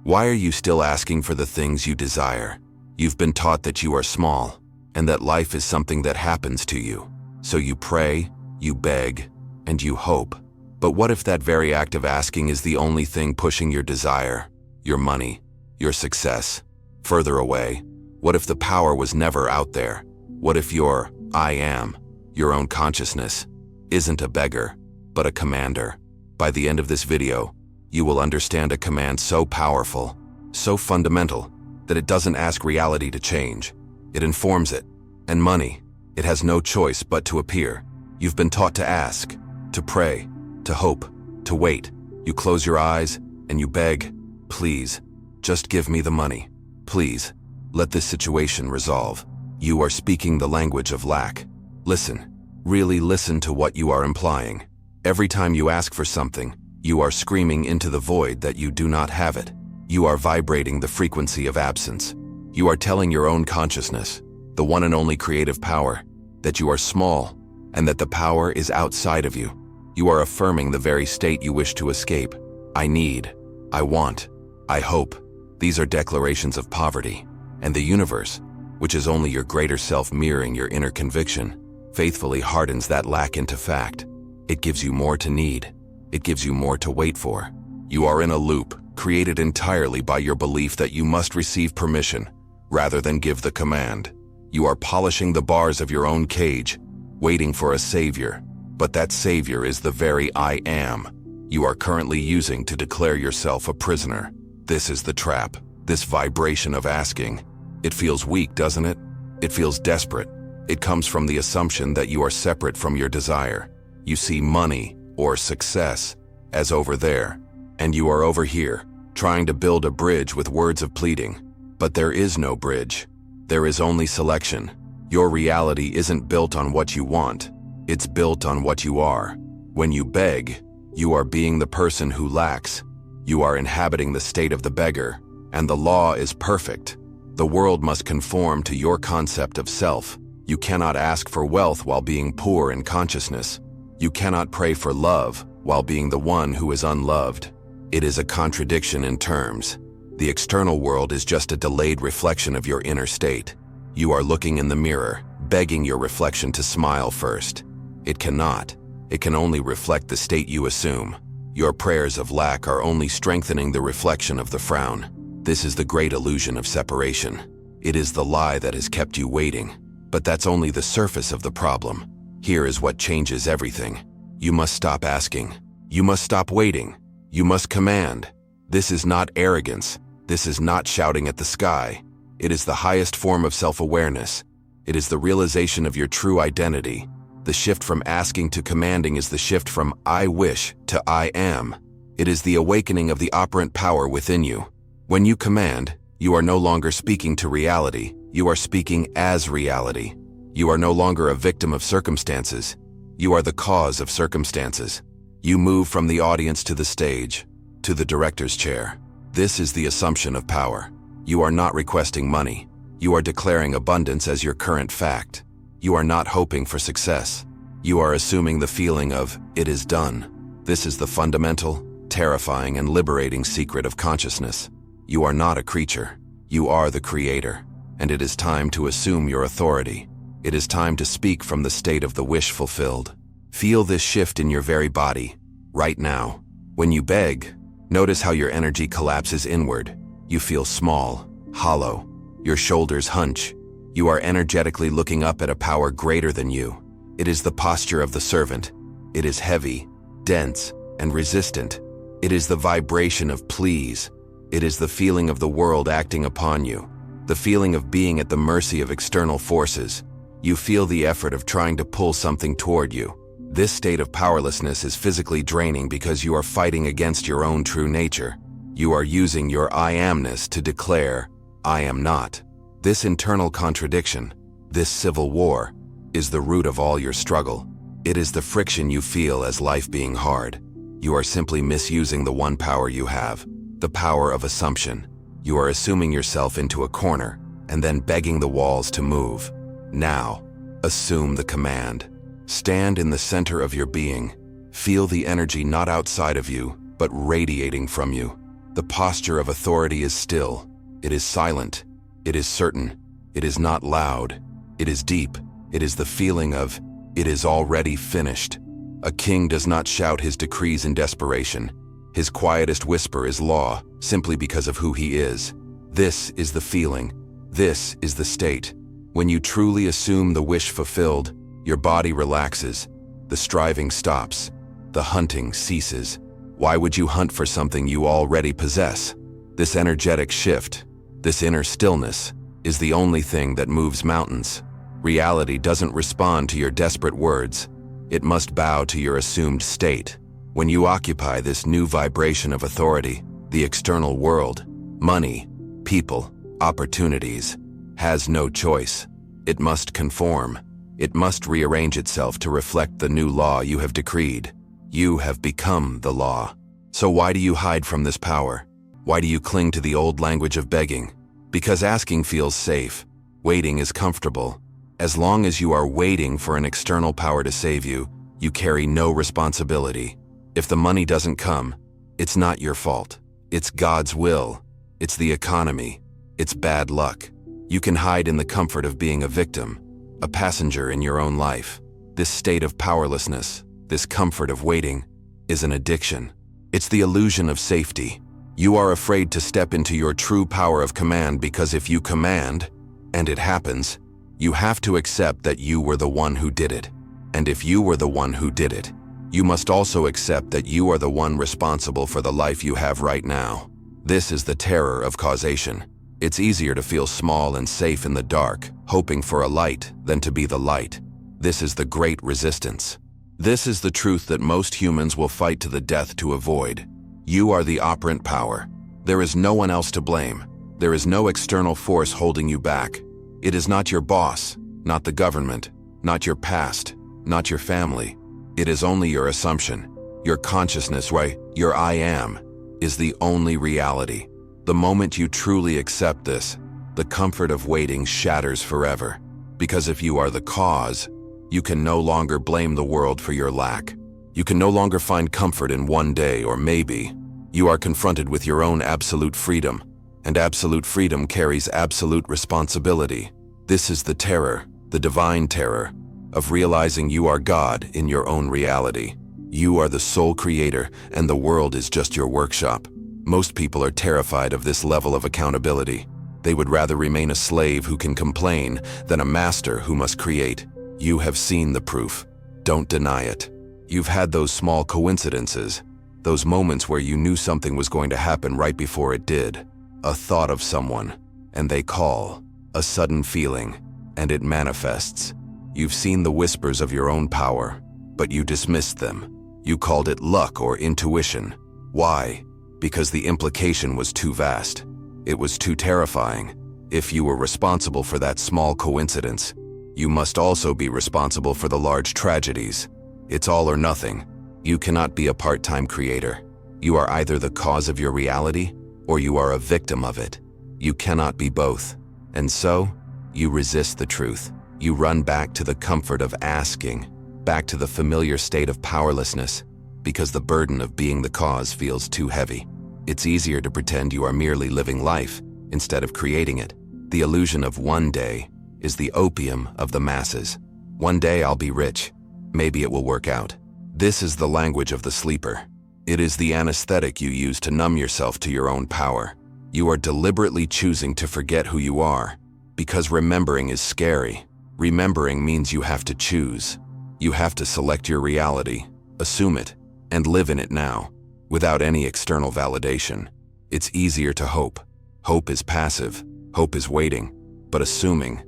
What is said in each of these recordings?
Why are you still asking for the things you desire? You've been taught that you are small, and that life is something that happens to you. So you pray, you beg, and you hope. But what if that very act of asking is the only thing pushing your desire, your money, your success, further away? What if the power was never out there? What if your I am, your own consciousness, isn't a beggar, but a commander? By the end of this video, you will understand a command so powerful, so fundamental, that it doesn't ask reality to change. It informs it. And money, it has no choice but to appear. You've been taught to ask, to pray, to hope, to wait. You close your eyes and you beg, please, just give me the money. Please, let this situation resolve. You are speaking the language of lack. Listen, really listen to what you are implying. Every time you ask for something, you are screaming into the void that you do not have it. You are vibrating the frequency of absence. You are telling your own consciousness, the one and only creative power, that you are small and that the power is outside of you. You are affirming the very state you wish to escape. I need, I want, I hope. These are declarations of poverty. And the universe, which is only your greater self mirroring your inner conviction, faithfully hardens that lack into fact. It gives you more to need. It gives you more to wait for. You are in a loop, created entirely by your belief that you must receive permission, rather than give the command. You are polishing the bars of your own cage, waiting for a savior. But that savior is the very I am you are currently using to declare yourself a prisoner. This is the trap, this vibration of asking. It feels weak, doesn't it? It feels desperate. It comes from the assumption that you are separate from your desire. You see money, or success, as over there, and you are over here, trying to build a bridge with words of pleading. But there is no bridge. There is only selection. Your reality isn't built on what you want. It's built on what you are. When you beg, you are being the person who lacks. You are inhabiting the state of the beggar, and the law is perfect. The world must conform to your concept of self. You cannot ask for wealth while being poor in consciousness. You cannot pray for love while being the one who is unloved. It is a contradiction in terms. The external world is just a delayed reflection of your inner state. You are looking in the mirror, begging your reflection to smile first. It cannot. It can only reflect the state you assume. Your prayers of lack are only strengthening the reflection of the frown. This is the great illusion of separation. It is the lie that has kept you waiting. But that's only the surface of the problem. Here is what changes everything. You must stop asking. You must stop waiting. You must command. This is not arrogance. This is not shouting at the sky. It is the highest form of self-awareness. It is the realization of your true identity. The shift from asking to commanding is the shift from I wish to I am. It is the awakening of the operant power within you. When you command, you are no longer speaking to reality. You are speaking as reality. You are no longer a victim of circumstances. You are the cause of circumstances. You move from the audience to the stage, to the director's chair. This is the assumption of power. You are not requesting money. You are declaring abundance as your current fact. You are not hoping for success. You are assuming the feeling of, it is done. This is the fundamental, terrifying, and liberating secret of consciousness. You are not a creature. You are the creator. And it is time to assume your authority. It is time to speak from the state of the wish fulfilled. Feel this shift in your very body, right now. When you beg, notice how your energy collapses inward. You feel small, hollow. Your shoulders hunch. You are energetically looking up at a power greater than you. It is the posture of the servant. It is heavy, dense, and resistant. It is the vibration of please. It is the feeling of the world acting upon you. The feeling of being at the mercy of external forces. You feel the effort of trying to pull something toward you. This state of powerlessness is physically draining because you are fighting against your own true nature. You are using your I amness to declare, I am not. This internal contradiction, this civil war, is the root of all your struggle. It is the friction you feel as life being hard. You are simply misusing the one power you have, the power of assumption. You are assuming yourself into a corner and then begging the walls to move. Now, assume the command. Stand in the center of your being. Feel the energy not outside of you, but radiating from you. The posture of authority is still. It is silent. It is certain. It is not loud. It is deep. It is the feeling of, it is already finished. A king does not shout his decrees in desperation. His quietest whisper is law, simply because of who he is. This is the feeling. This is the state. When you truly assume the wish fulfilled, your body relaxes. The striving stops. The hunting ceases. Why would you hunt for something you already possess? This energetic shift, this inner stillness, is the only thing that moves mountains. Reality doesn't respond to your desperate words. It must bow to your assumed state. When you occupy this new vibration of authority, the external world, money, people, opportunities, has no choice. It must conform. It must rearrange itself to reflect the new law you have decreed. You have become the law. So why do you hide from this power? Why do you cling to the old language of begging? Because asking feels safe. Waiting is comfortable. As long as you are waiting for an external power to save you, you carry no responsibility. If the money doesn't come, it's not your fault. It's God's will. It's the economy. It's bad luck. You can hide in the comfort of being a victim, a passenger in your own life. This state of powerlessness, this comfort of waiting, is an addiction. It's the illusion of safety. You are afraid to step into your true power of command because if you command, and it happens, you have to accept that you were the one who did it. And if you were the one who did it, you must also accept that you are the one responsible for the life you have right now. This is the terror of causation. It's easier to feel small and safe in the dark, hoping for a light, than to be the light. This is the great resistance. This is the truth that most humans will fight to the death to avoid. You are the operant power. There is no one else to blame. There is no external force holding you back. It is not your boss, not the government, not your past, not your family. It is only your assumption. Your consciousness, right? Your I am, is the only reality. The moment you truly accept this, the comfort of waiting shatters forever. Because if you are the cause, you can no longer blame the world for your lack. You can no longer find comfort in one day or maybe. You are confronted with your own absolute freedom, and absolute freedom carries absolute responsibility. This is the terror, the divine terror, of realizing you are God in your own reality. You are the sole creator, and the world is just your workshop. Most people are terrified of this level of accountability. They would rather remain a slave who can complain than a master who must create. You have seen the proof. Don't deny it. You've had those small coincidences, those moments where you knew something was going to happen right before it did. A thought of someone, and they call. A sudden feeling, and it manifests. You've seen the whispers of your own power, but you dismissed them. You called it luck or intuition. Why? Because the implication was too vast. It was too terrifying. If you were responsible for that small coincidence, you must also be responsible for the large tragedies. It's all or nothing. You cannot be a part-time creator. You are either the cause of your reality, or you are a victim of it. You cannot be both. And so, you resist the truth. You run back to the comfort of asking, back to the familiar state of powerlessness, because the burden of being the cause feels too heavy. It's easier to pretend you are merely living life instead of creating it. The illusion of one day is the opium of the masses. One day I'll be rich. Maybe it will work out. This is the language of the sleeper. It is the anesthetic you use to numb yourself to your own power. You are deliberately choosing to forget who you are, because remembering is scary. Remembering means you have to choose. You have to select your reality, assume it, and live in it now, without any external validation. It's easier to hope. Hope is passive. Hope is waiting. But assuming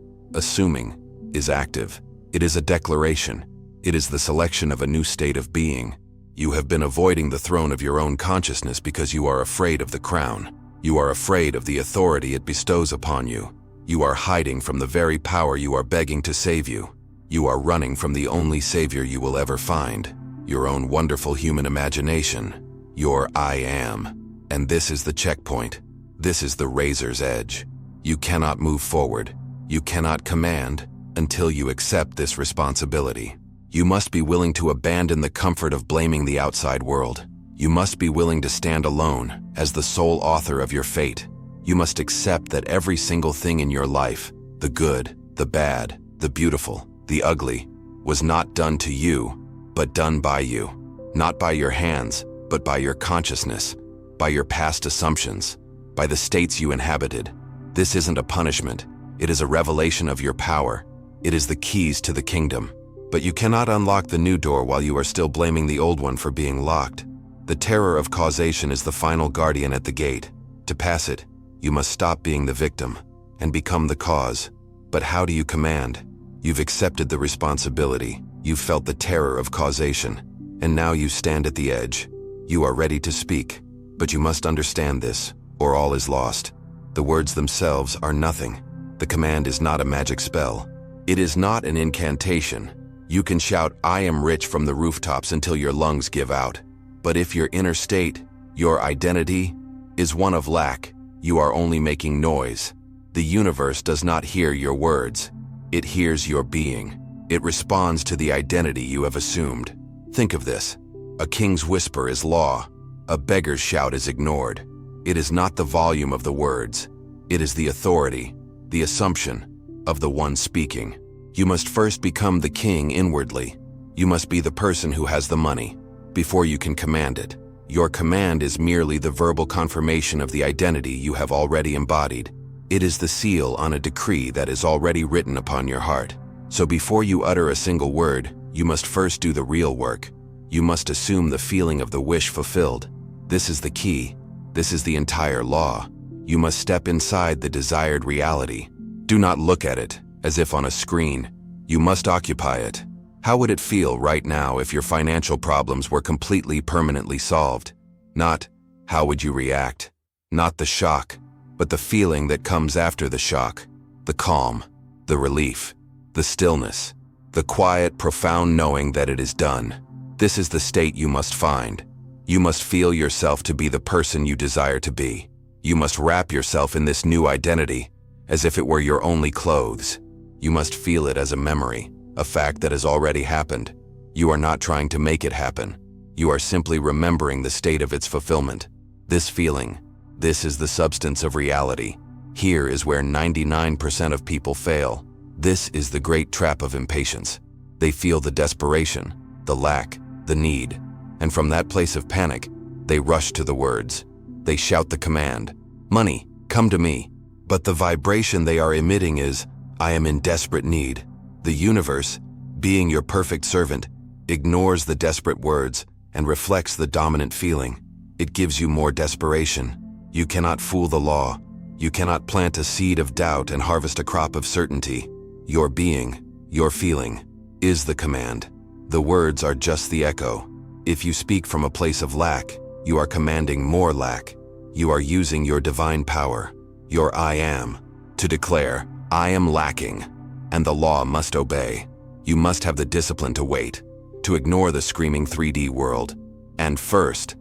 is active. It is a declaration. It is the selection of a new state of being. You have been avoiding the throne of your own consciousness because you are afraid of the crown. You are afraid of the authority it bestows upon you. You are hiding from the very power you are begging to save you. You are running from the only savior you will ever find, your own wonderful human imagination, your I am. And this is the checkpoint. This is the razor's edge. You cannot move forward. You cannot command until you accept this responsibility. You must be willing to abandon the comfort of blaming the outside world. You must be willing to stand alone as the sole author of your fate. You must accept that every single thing in your life, the good, the bad, the beautiful, the ugly, was not done to you, but done by you. Not by your hands, but by your consciousness, by your past assumptions, by the states you inhabited. This isn't a punishment. It is a revelation of your power. It is the keys to the kingdom. But you cannot unlock the new door while you are still blaming the old one for being locked. The terror of causation is the final guardian at the gate. To pass it, you must stop being the victim and become the cause. But how do you command? You've accepted the responsibility. You've felt the terror of causation. And now you stand at the edge. You are ready to speak. But you must understand this, or all is lost. The words themselves are nothing. The command is not a magic spell. It is not an incantation. You can shout, "I am rich" from the rooftops until your lungs give out. But if your inner state, your identity, is one of lack, you are only making noise. The universe does not hear your words. It hears your being. It responds to the identity you have assumed. Think of this. A king's whisper is law. A beggar's shout is ignored. It is not the volume of the words. It is the authority, the assumption, of the one speaking. You must first become the king inwardly. You must be the person who has the money, before you can command it. Your command is merely the verbal confirmation of the identity you have already embodied. It is the seal on a decree that is already written upon your heart. So before you utter a single word, you must first do the real work. You must assume the feeling of the wish fulfilled. This is the key. This is the entire law. You must step inside the desired reality. Do not look at it as if on a screen. You must occupy it. How would it feel right now if your financial problems were completely permanently solved? Not, how would you react? Not the shock, but the feeling that comes after the shock. The calm, the relief, the stillness, the quiet, profound knowing that it is done. This is the state you must find. You must feel yourself to be the person you desire to be. You must wrap yourself in this new identity as if it were your only clothes. You must feel it as a memory, a fact that has already happened. You are not trying to make it happen. You are simply remembering the state of its fulfillment. This feeling, this is the substance of reality. Here is where 99% of people fail. This is the great trap of impatience. They feel the desperation, the lack, the need, and from that place of panic, they rush to the words. They shout the command, "Money, come to me." But the vibration they are emitting is, "I am in desperate need." The universe, being your perfect servant, ignores the desperate words and reflects the dominant feeling. It gives you more desperation. You cannot fool the law. You cannot plant a seed of doubt and harvest a crop of certainty. Your being, your feeling, is the command. The words are just the echo. If you speak from a place of lack, you are commanding more lack. You are using your divine power, your I am, to declare, "I am lacking," and the law must obey. You must have the discipline to wait, to ignore the screaming 3D world, and first,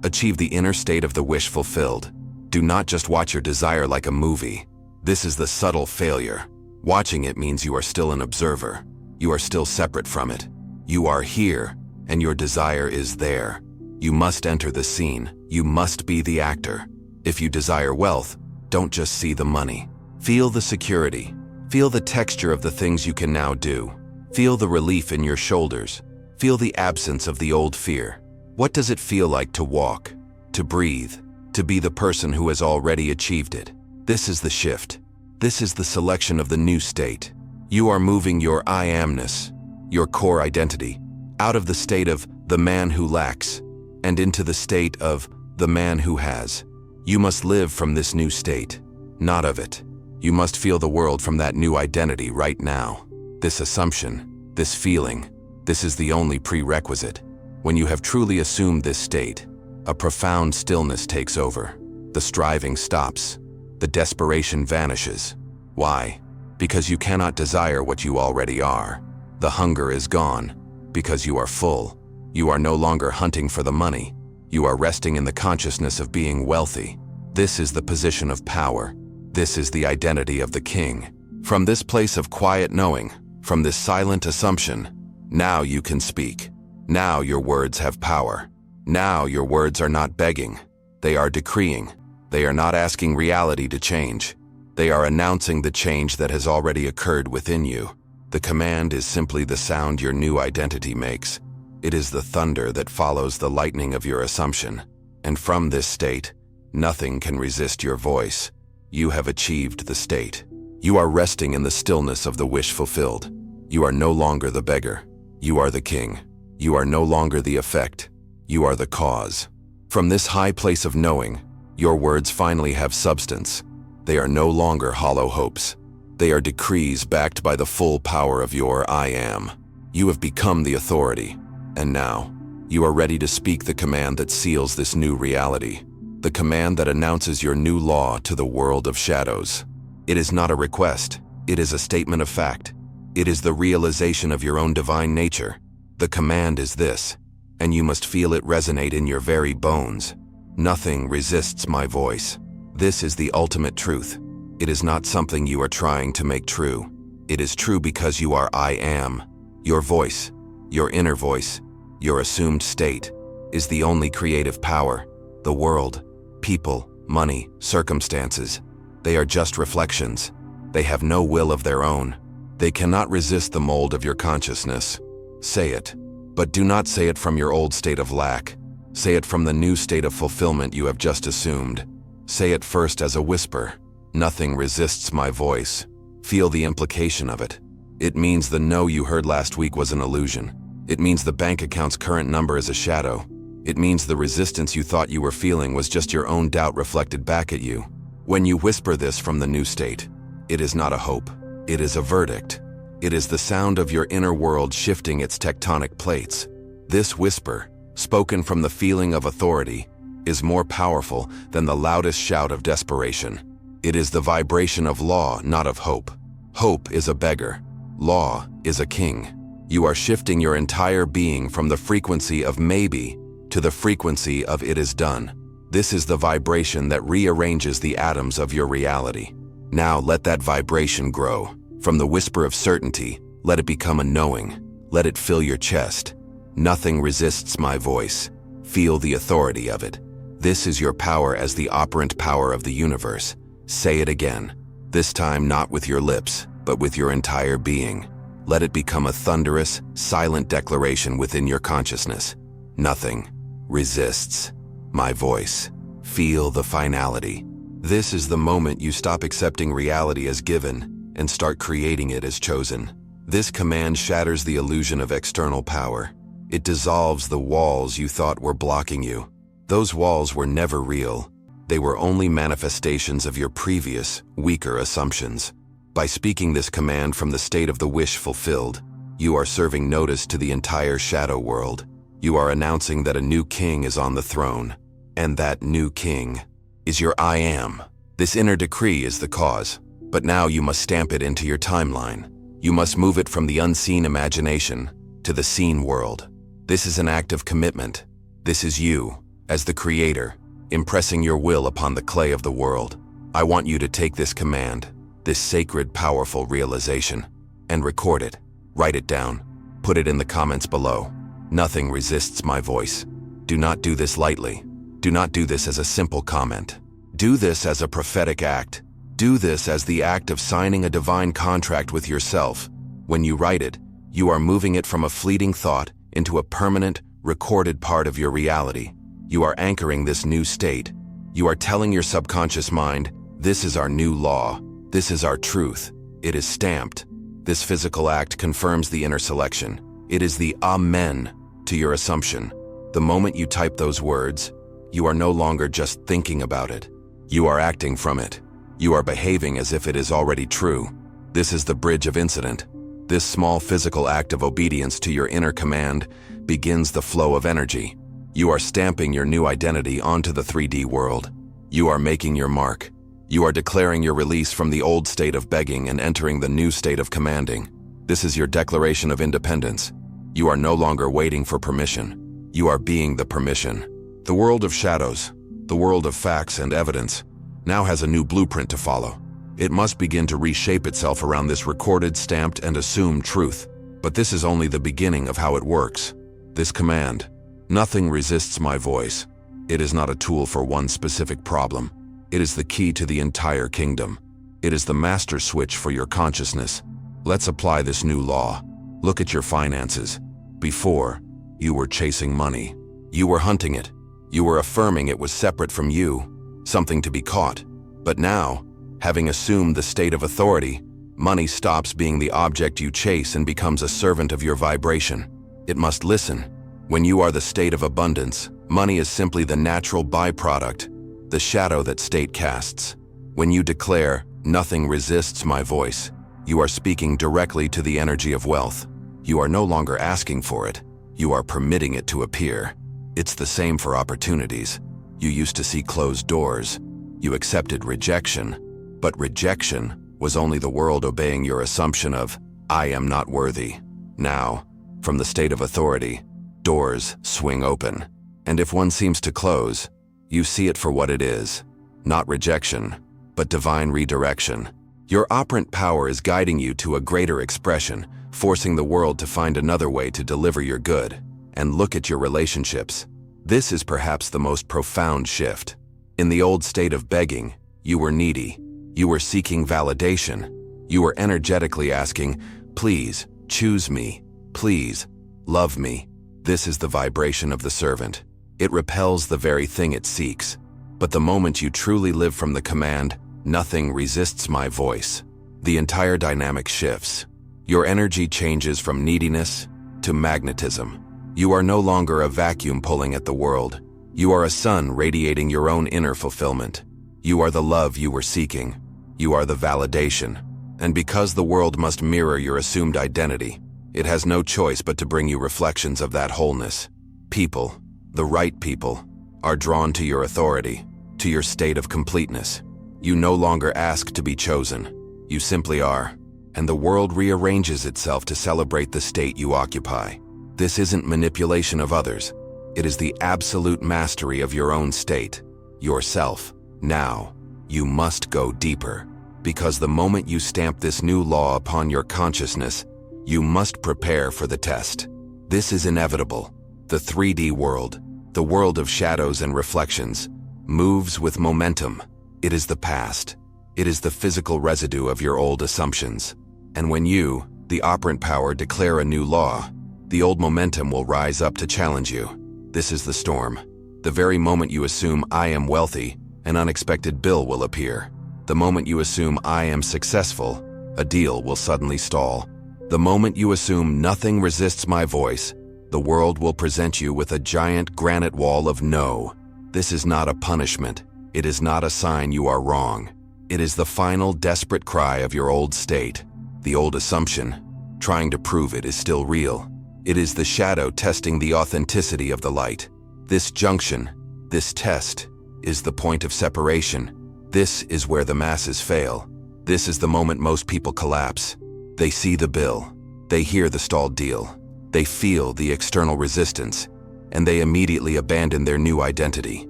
achieve the inner state of the wish fulfilled. Do not just watch your desire like a movie. This is the subtle failure. Watching it means you are still an observer. You are still separate from it. You are here, and your desire is there. You must enter the scene. You must be the actor. If you desire wealth, don't just see the money. Feel the security. Feel the texture of the things you can now do. Feel the relief in your shoulders. Feel the absence of the old fear. What does it feel like to walk, to breathe, to be the person who has already achieved it? This is the shift. This is the selection of the new state. You are moving your I amness, your core identity, out of the state of the man who lacks and into the state of the man who has. You must live from this new state, not of it. You must feel the world from that new identity right now. This assumption, this feeling, this is the only prerequisite. When you have truly assumed this state, a profound stillness takes over. The striving stops. The desperation vanishes. Why? Because you cannot desire what you already are. The hunger is gone, because you are full. You are no longer hunting for the money. You are resting in the consciousness of being wealthy. This is the position of power. This is the identity of the king. From this place of quiet knowing, from this silent assumption, now you can speak. Now your words have power. Now your words are not begging. They are decreeing. They are not asking reality to change. They are announcing the change that has already occurred within you. The command is simply the sound your new identity makes. It is the thunder that follows the lightning of your assumption. And from this state, nothing can resist your voice. You have achieved the state. You are resting in the stillness of the wish fulfilled. You are no longer the beggar. You are the king. You are no longer the effect. You are the cause. From this high place of knowing, your words finally have substance. They are no longer hollow hopes. They are decrees backed by the full power of your I am. You have become the authority. And now, you are ready to speak the command that seals this new reality. The command that announces your new law to the world of shadows. It is not a request. It is a statement of fact. It is the realization of your own divine nature. The command is this, and you must feel it resonate in your very bones. Nothing resists my voice. This is the ultimate truth. It is not something you are trying to make true. It is true because you are I am. Your voice, your inner voice, your assumed state, is the only creative power. The world, people, money, circumstances, they are just reflections. They have no will of their own. They cannot resist the mold of your consciousness. Say it, but do not say it from your old state of lack. Say it from the new state of fulfillment you have just assumed. Say it first as a whisper. Nothing resists my voice. Feel the implication of it. It means the no you heard last week was an illusion. It means the bank account's current number is a shadow. It means the resistance you thought you were feeling was just your own doubt reflected back at you. When you whisper this from the new state, it is not a hope. It is a verdict. It is the sound of your inner world shifting its tectonic plates. This whisper, spoken from the feeling of authority, is more powerful than the loudest shout of desperation. It is the vibration of law, not of hope. Hope is a beggar. Law is a king. You are shifting your entire being from the frequency of maybe to the frequency of it is done. This is the vibration that rearranges the atoms of your reality. Now let that vibration grow. From the whisper of certainty, let it become a knowing. Let it fill your chest. Nothing resists my voice. Feel the authority of it. This is your power as the operant power of the universe. Say it again. This time not with your lips, but with your entire being. Let it become a thunderous, silent declaration within your consciousness. Nothing resists my voice. Feel the finality. This is the moment you stop accepting reality as given and start creating it as chosen. This command shatters the illusion of external power. It dissolves the walls you thought were blocking you. Those walls were never real. They were only manifestations of your previous, weaker assumptions. By speaking this command from the state of the wish fulfilled, you are serving notice to the entire shadow world. You are announcing that a new king is on the throne, and that new king is your I am. This inner decree is the cause, but now you must stamp it into your timeline. You must move it from the unseen imagination to the seen world. This is an act of commitment. This is you, as the creator, impressing your will upon the clay of the world. I want you to take this command, this sacred, powerful realization, and record it. Write it down. Put it in the comments below. Nothing resists my voice. Do not do this lightly. Do not do this as a simple comment. Do this as a prophetic act. Do this as the act of signing a divine contract with yourself. When you write it, you are moving it from a fleeting thought into a permanent, recorded part of your reality. You are anchoring this new state. You are telling your subconscious mind, this is our new law. This is our truth. It is stamped. This physical act confirms the inner selection. It is the amen to your assumption. The moment you type those words, you are no longer just thinking about it. You are acting from it. You are behaving as if it is already true. This is the bridge of incident. This small physical act of obedience to your inner command begins the flow of energy. You are stamping your new identity onto the 3D world. You are making your mark. You are declaring your release from the old state of begging and entering the new state of commanding. This is your declaration of independence. You are no longer waiting for permission. You are being the permission. The world of shadows, the world of facts and evidence, now has a new blueprint to follow. It must begin to reshape itself around this recorded, stamped, and assumed truth. But this is only the beginning of how it works. This command, Nothing resists my voice. It is not a tool for one specific problem. It is the key to the entire kingdom. It is the master switch for your consciousness. Let's apply this new law. Look at your finances. Before, you were chasing money. You were hunting it. You were affirming it was separate from you, something to be caught. But now, having assumed the state of authority, money stops being the object you chase and becomes a servant of your vibration. It must listen. When you are the state of abundance, money is simply the natural byproduct, the shadow that state casts. When you declare, "Nothing resists my voice," you are speaking directly to the energy of wealth. You are no longer asking for it. You are permitting it to appear. It's the same for opportunities. You used to see closed doors. You accepted rejection. But rejection was only the world obeying your assumption of, "I am not worthy." Now, from the state of authority, doors swing open. And if one seems to close, you see it for what it is. Not rejection, but divine redirection. Your operant power is guiding you to a greater expression, forcing the world to find another way to deliver your good. And look at your relationships. This is perhaps the most profound shift. In the old state of begging, you were needy. You were seeking validation. You were energetically asking, "Please, choose me. Please, love me." This is the vibration of the servant. It repels the very thing it seeks. But the moment you truly live from the command, "Nothing resists my voice," the entire dynamic shifts. Your energy changes from neediness to magnetism. You are no longer a vacuum pulling at the world. You are a sun radiating your own inner fulfillment. You are the love you were seeking. You are the validation. And because the world must mirror your assumed identity, it has no choice but to bring you reflections of that wholeness. People, the right people, are drawn to your authority, to your state of completeness. You no longer ask to be chosen. You simply are. And the world rearranges itself to celebrate the state you occupy. This isn't manipulation of others. It is the absolute mastery of your own state, yourself. Now, you must go deeper. Because the moment you stamp this new law upon your consciousness, you must prepare for the test. This is inevitable. The 3D world, the world of shadows and reflections, moves with momentum. It is the past. It is the physical residue of your old assumptions. And when you, the operant power, declare a new law, the old momentum will rise up to challenge you. This is the storm. The very moment you assume, "I am wealthy," an unexpected bill will appear. The moment you assume, "I am successful," a deal will suddenly stall. The moment you assume, "Nothing resists my voice," the world will present you with a giant granite wall of no. This is not a punishment. It is not a sign you are wrong. It is the final desperate cry of your old state. The old assumption, trying to prove it, is still real. It is the shadow testing the authenticity of the light. This junction, this test, is the point of separation. This is where the masses fail. This is the moment most people collapse. They see the bill. They hear the stalled deal. They feel the external resistance, and they immediately abandon their new identity.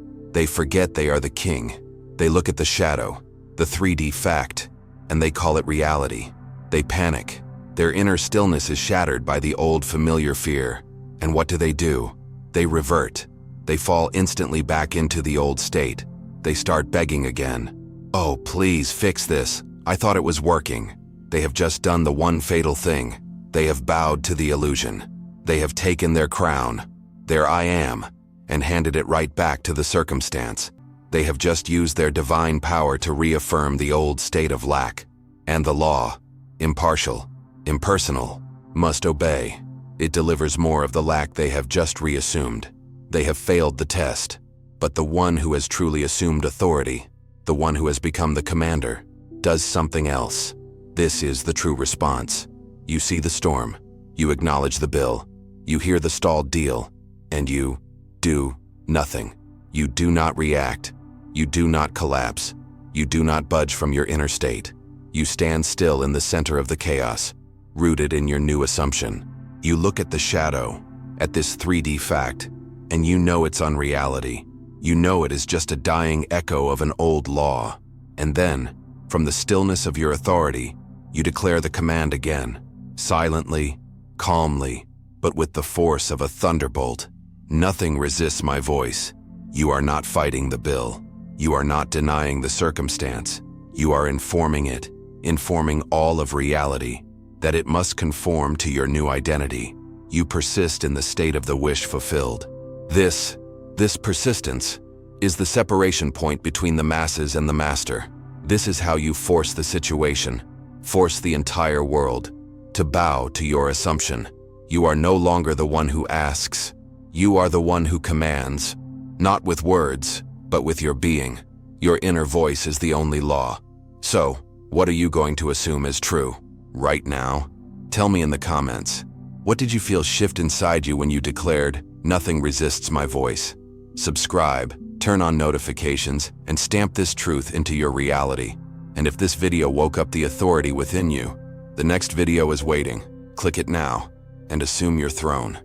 They forget they are the king. They look at the shadow, the 3D fact, and they call it reality. They panic. Their inner stillness is shattered by the old familiar fear. And what do? They revert. They fall instantly back into the old state. They start begging again. "Oh, please fix this. I thought it was working." They have just done the one fatal thing. They have bowed to the illusion. They have taken their crown, their "I am," and handed it right back to the circumstance. They have just used their divine power to reaffirm the old state of lack. And the law, impartial, impersonal, must obey. It delivers more of the lack they have just reassumed. They have failed the test. But the one who has truly assumed authority, the one who has become the commander, does something else. This is the true response. You see the storm. You acknowledge the bill. You hear the stalled deal. And you do nothing. You do not react. You do not collapse. You do not budge from your inner state. You stand still in the center of the chaos, rooted in your new assumption. You look at the shadow, at this 3D fact, and you know it's unreality. You know it is just a dying echo of an old law. And then, from the stillness of your authority, you declare the command again, silently, calmly, but with the force of a thunderbolt. Nothing resists my voice. You are not fighting the bill. You are not denying the circumstance. You are informing it, informing all of reality, that it must conform to your new identity. You persist in the state of the wish fulfilled. This persistence is the separation point between the masses and the master. This is how you force the situation, force the entire world to bow to your assumption. You are no longer the one who asks. You are the one who commands, not with words, but with your being. Your inner voice is the only law. So, what are you going to assume is true right now? Tell me in the comments. What did you feel shift inside you when you declared, "Nothing resists my voice"? Subscribe, turn on notifications, and stamp this truth into your reality. And if this video woke up the authority within you, the next video is waiting. Click it now and assume your throne.